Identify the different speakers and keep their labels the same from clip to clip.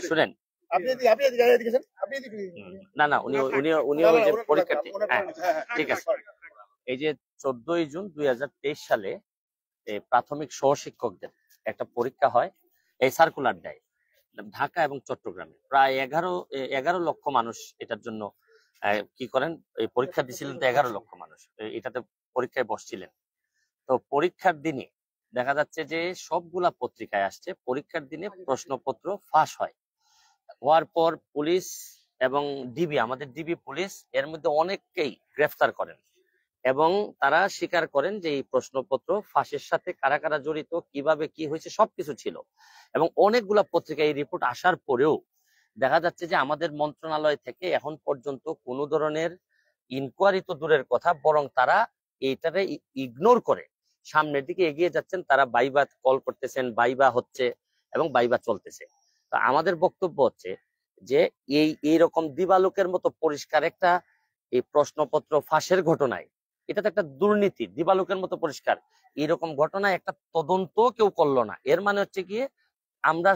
Speaker 1: শুনেন, না না উনি উনি উনি ওই যে পরীক্ষার্থী। হ্যাঁ ঠিক আছে। এই যে 14 জুন 2023 সালে প্রাথমিক সহশিক্ষকদের একটা পরীক্ষা হয়, এই সার্কুলার দেয় ঢাকা এবং চট্টগ্রামে। প্রায় 11 লক্ষ মানুষ এটার জন্য কি করেন, এই পরীক্ষা দিয়েছিলেন। তো 11 লক্ষ মানুষ এটাতে পরীক্ষায় বসছিলেন। তো পরীক্ষার দিনে দেখা যাচ্ছে যে সবগুলা পত্রিকায় আসছে পরীক্ষার দিনে প্রশ্নপত্র ফাঁস হওয়ার পর পুলিশ এবং ডিবি, আমাদের ডিবি পুলিশ এর মধ্যে অনেককেই গ্রেফতার করেন এবং তারা স্বীকার করেন যে এই প্রশ্নপত্র ফাঁসের সাথে কারা কারা জড়িত, কিভাবে কি হয়েছে সবকিছু ছিল। এবং অনেকগুলা পত্রিকায় এই রিপোর্ট আসার পরেও দেখা যাচ্ছে যে আমাদের মন্ত্রণালয় থেকে এখন পর্যন্ত কোনো ধরনের ইনকোয়ারি তো দূরের কথা, বরং তারা এইটারে ইগনোর করে সামনের দিকে এগিয়ে যাচ্ছেন। তারা বাইবা কল করতেছেন, বাইবা হচ্ছে এবং বাইবা চলতেছে। তো আমাদের বক্তব্য হচ্ছে যে এইরকম দিবালোকের মতো পরিষ্কার একটা এই প্রশ্নপত্র ফাঁসের ঘটনায়, এটা তো একটা দুর্নীতি, দিবালোকের মতো পরিষ্কার। এরকম ঘটনায় একটা তদন্ত কেউ করলো না। এর মানে হচ্ছে গিয়ে আমরা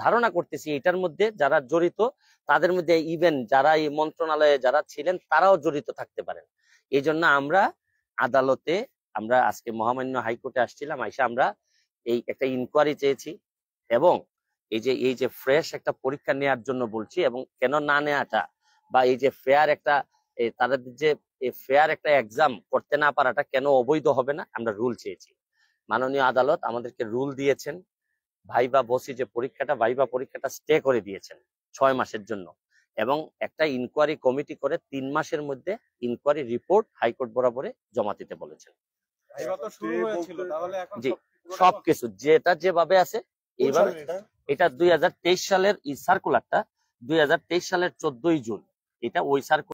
Speaker 1: ধারণা করতেছি এটার মধ্যে যারা জড়িত তাদের মধ্যে ইভেন যারা এই মন্ত্রণালয়ে যারা ছিলেন তারাও জড়িত থাকতে পারেন। এই জন্য আমরা আদালতে, আমরা আজকে মহামান্য হাইকোর্টে আসছিলাম, আইসা আমরা এই একটা ইনকোয়ারি চেয়েছি এবং এই যে ফ্রেশ একটা পরীক্ষা নেওয়ার জন্য বলছি। এবং কেন না নেওয়াটা বা এই যে ফেয়ার একটা তাদের যে ফেয়ার একটা এক্সাম করতে না পারাটা কেন অবৈধ হবে না, আমরা রুল চেয়েছি। মাননীয় আদালত আমাদেরকে রুল দিয়েছেন, ভাইবা বসি যে পরীক্ষাটা, ভাইবা পরীক্ষাটা স্টে করে দিয়েছেন 6 মাসের জন্য এবং একটা ইনকোয়ারি কমিটি করে 3 মাসের মধ্যে ইনকোয়ারি রিপোর্ট হাইকোর্ট বরাবরে জমা দিতে বলেছেন। জি, সবকিছু যেটা যেভাবে আছে এইভাবে। এটা 2023 সালের এই সার্কুলারটা 2023 সালের 14 জুন, এটা ওই সার্কুলার।